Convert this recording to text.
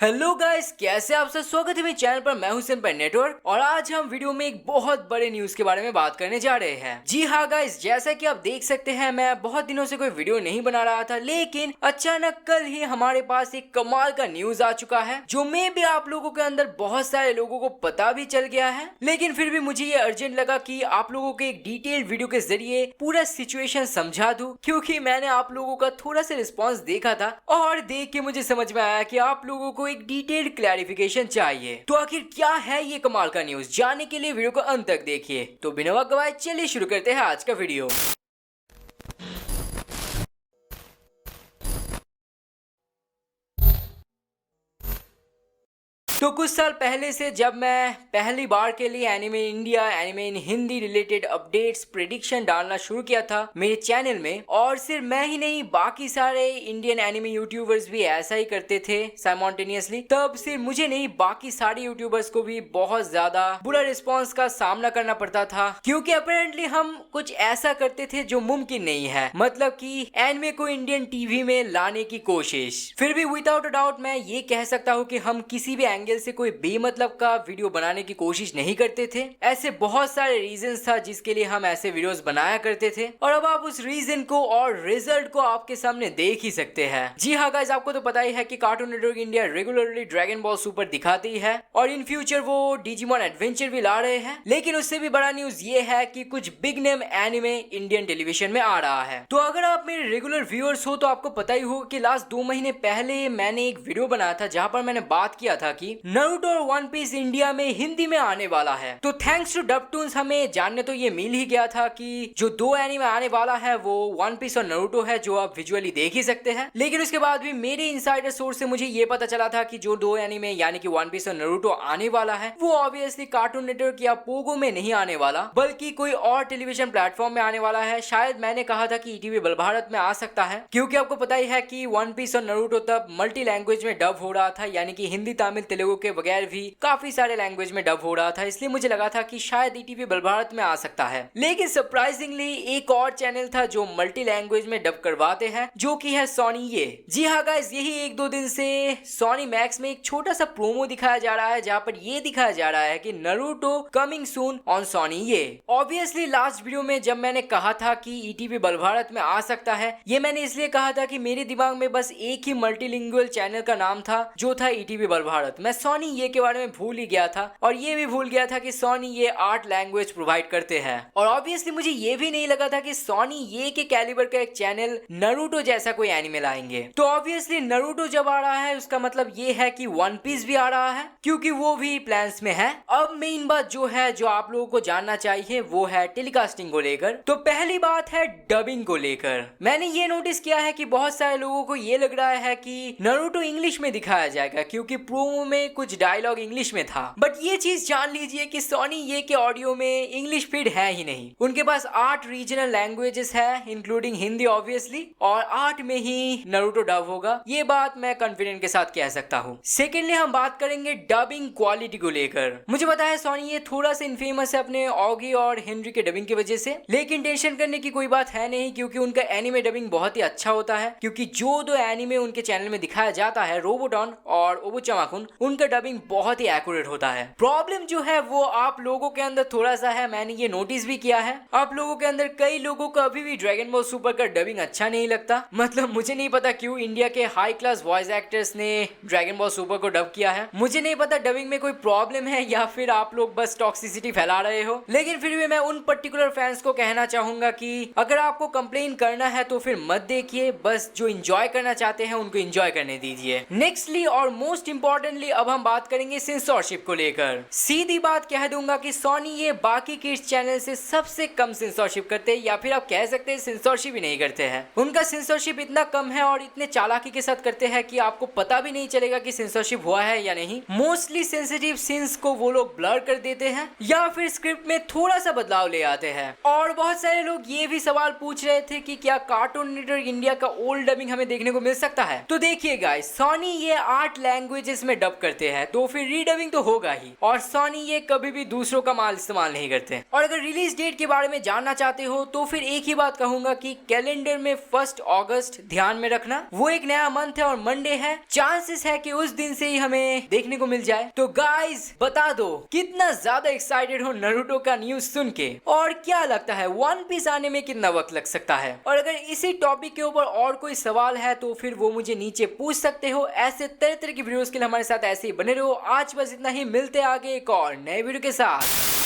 Hello guys, कैसे आप सब। स्वागत है मेरे चैनल पर। मैं हूं सिंपल नेटवर्क और आज हम वीडियो में एक बहुत बड़े न्यूज के बारे में बात करने जा रहे हैं। जी हाँ गाइस, जैसा कि आप देख सकते हैं मैं बहुत दिनों से कोई वीडियो नहीं बना रहा था, लेकिन अचानक कल ही हमारे पास एक कमाल का न्यूज आ चुका है जो मे भी आप लोगों के अंदर बहुत सारे लोगों को पता भी चल गया है, लेकिन फिर भी मुझे ये अर्जेंट लगा कि आप लोगों के एक डिटेल वीडियो के जरिए पूरा सिचुएशन समझा दूं, क्योंकि मैंने आप लोगों का थोड़ा सा रिस्पॉन्स देखा था और देख के मुझे समझ में आया कि आप लोगों को एक डिटेल्ड क्लैरिफिकेशन चाहिए। तो आखिर क्या है ये कमाल का न्यूज, जानने के लिए वीडियो को अंत तक देखिए। तो बिना वक्त गवाए चलिए शुरू करते हैं आज का वीडियो। तो कुछ साल पहले से जब मैं पहली बार के लिए एनिमे इंडिया, एनिमे इन हिंदी रिलेटेड अपडेट्स, प्रेडिक्शन डालना शुरू किया था मेरे चैनल में, और सिर्फ मैं ही नहीं बाकी सारे इंडियन एनिमे यूट्यूबर्स भी ऐसा ही करते थे साइमल्टेनियसली, तब सिर्फ मुझे नहीं बाकी सारे यूट्यूबर्स को भी बहुत ज्यादा बुरा रिस्पॉन्स का सामना करना पड़ता था, क्योंकि अपेरेंटली हम कुछ ऐसा करते थे जो मुमकिन नहीं है, मतलब कि एनिमे को इंडियन टीवी में लाने की कोशिश। फिर भी विदाउट अ डाउट मैं ये कह सकता हूँ कि हम किसी भी एंगल से कोई बेमतलब का वीडियो बनाने की कोशिश नहीं करते थे। ऐसे बहुत सारे रीजंस था जिसके लिए हम ऐसे वीडियोस बनाया करते थे, और अब आप उस रीजन को और रिजल्ट को आपके सामने देख ही सकते हैं। जी हाँ गाइस, आपको तो पता ही है कि cartoon network India regularly dragon ball super दिखाती है और इन फ्यूचर वो डिजिमॉन एडवेंचर भी ला रहे हैं, लेकिन उससे भी बड़ा न्यूज ये है कि कुछ big name anime Indian television में आ रहा है। तो अगर आप मेरे रेगुलर व्यूअर्स हो तो आपको पता ही होगा कि लास्ट 2 महीने पहले मैंने एक वीडियो बनाया था जहां पर मैंने बात किया था कि नारुतो और वन पीस इंडिया में हिंदी में आने वाला है। तो थैंक्स टू डबटून्स हमें जानने तो ये मिल ही गया था कि जो 2 एनीमे आने वाला है वो वन पीस और नारुतो है, जो आप विजुअली देख ही सकते हैं। लेकिन उसके बाद भी मेरे इनसाइडर सोर्स से मुझे ये पता चला था कि जो 2 एनीमे यानी कि वन पीस और नारुतो आने वाला है वो ऑब्वियसली कार्टून नेटवर्क या पोगो में नहीं आने वाला, बल्कि कोई और टेलीविजन प्लेटफॉर्म में आने वाला है। शायद मैंने कहा था कि ईटीवी बल भारत में आ सकता है, क्योंकि आपको पता ही है कि वन पीस और नारुतो तब मल्टी लैंग्वेज में डब हो रहा था, यानी कि हिंदी, तमिल, तेलुगु के बगैर भी काफी सारे लैंग्वेज में डब हो रहा था, इसलिए मुझे लगा था कि शायद ईटीवी बल भारत में आ सकता है। लेकिन सरप्राइजिंगली एक और चैनल था जो मल्टी लैंग्वेज में डब करवाते हैं, जो कि है सोनी ये। जी हाँ गाइस, यही 1-2 दिन से सोनी मैक्स में एक छोटा सा प्रोमो दिखाया जा रहा है जहां पर ये दिखाया जा रहा है कि Naruto coming soon on Sony ये। ऑब्वियसली लास्ट वीडियो में जब मैंने कहा था कि ईटीवी बल भारत में आ सकता है, ये मैंने इसलिए कहा था कि मेरे दिमाग में बस एक ही मल्टीलिंगुअल चैनल का नाम था जो था ईटीवी बल भारत। मैं सोनी ये के बारे में भूल ही गया था, और ये भी भूल गया था कि सोनी ये 8 लैंग्वेज प्रोवाइड करते हैं। और ऑब्वियसली मुझे ये भी नहीं लगा था कि सोनी ये के कैलिबर का एक चैनल नारुतो जैसा कोई एनिमे लाएंगे। तो ऑब्वियसली नारुतो जब आ रहा है उसका मतलब ये है कि वन पीस भी आ रहा है, क्योंकि वो भी प्लान्स में है। अब मेन बात जो है, जो आप लोगों को जानना चाहिए, वो है टेलीकास्टिंग को लेकर। तो पहली बात है डबिंग को लेकर। मैंने ये नोटिस किया है कि बहुत सारे लोगों को ये लग रहा है कि नारुतो इंग्लिश में दिखाया जाएगा, क्योंकि प्रोमो में कुछ डायलॉग इंग्लिश में था। बट ये चीज जान लीजिए कि सोनी ये के ऑडियो में इंग्लिश फीड है ही नहीं। उनके पास 8 रीजनल लैंग्वेजेस है इंक्लूडिंग हिंदी ऑब्वियसली, और 8 में ही नारुतो डब होगा। ये बात मैं कॉन्फिडेंट के साथ कह सकता हूँ। सेकेंडली हम बात करेंगे डबिंग क्वालिटी को लेकर। मुझे पता है सोनी ये थोड़ा सा इनफेमस है अपने ऑगी और हेनरी के डबिंग की वजह से, लेकिन टेंशन करने की कोई बात है नहीं, क्योंकि उनका एनिमे डबिंग बहुत ही अच्छा होता है। क्योंकि जो 2 एनिमे उनके चैनल में दिखाया जाता है, रोबोटॉन और ओबुचामाकुन, उनका डबिंग बहुत ही एक्यूरेट होता है। प्रॉब्लम जो है वो आप लोगों के अंदर थोड़ा सा है, मैंने ये नोटिस भी किया है। आप लोगों के अंदर कई लोगों को अभी भी ड्रैगन बॉल सुपर का डबिंग अच्छा नहीं लगता। मतलब मुझे नहीं पता क्यों इंडिया के हाई क्लास वॉइस एक्टर्स ने ड्रैगन बॉल सुपर को डब किया है। मुझे नहीं पता डबिंग में कोई प्रॉब्लम है या फिर आप लोग बस टॉक्सिसिटी फैला रहे हो, लेकिन फिर भी मैं उन पर्टिकुलर फैंस को कहना चाहूंगा कि अगर आपको कंप्लेन करना है तो फिर मत देखिए, बस जो इंजॉय करना चाहते हैं उनको इंजॉय करने दीजिए। नेक्स्टली और मोस्ट इंपॉर्टेंटली अब हम बात करेंगे सेंसरशिप को लेकर। सीधी बात कह दूंगा कि सोनी ये बाकी किड्स चैनल से सबसे कम सेंसरशिप करते हैं, या फिर आप कह सकते हैं सेंसरशिप ही नहीं करते हैं। उनका सेंसरशिप इतना कम है और इतने चालाकी के साथ करते हैं कि आपको पता भी नहीं चलेगा कि सेंसरशिप हुआ है या नहीं। मोस्टली सेंसिटिव सीन्स को वो लोग ब्लर कर देते हैं या फिर स्क्रिप्ट में थोड़ा सा बदलाव ले आते हैं। और बहुत सारे लोग ये भी सवाल पूछ रहे थे कि क्या कार्टून नेटवर्क इंडिया का ओल्ड डबिंग हमें देखने को मिल सकता है। तो देखिए गाइस, सोनी ये 8 लैंग्वेजेस में डब कर करते हैं तो फिर रीडबिंग तो होगा ही, और सोनी ये कभी भी दूसरों का माल इस्तेमाल नहीं करते। और अगर रिलीज डेट के बारे में जानना चाहते हो तो फिर एक ही बात कहूंगा कि कैलेंडर में 1 अगस्त ध्यान में रखना, वो एक नया मंथ है और मंडे है, चांसेस है कि उस दिन से ही हमें देखने को मिल जाए। तो गाइस बता दो कितना ज्यादा एक्साइटेड हो नारुतो का न्यूज सुन के, और क्या लगता है वन पीस आने में कितना वक्त लग सकता है। और अगर इसी टॉपिक के ऊपर और कोई सवाल है तो फिर वो मुझे नीचे पूछ सकते हो। ऐसे तरह तरह की वीडियोस के लिए हमारे साथ ऐसे ही बने रहो। आज बस इतना ही, मिलते आगे एक और नए वीडियो के साथ।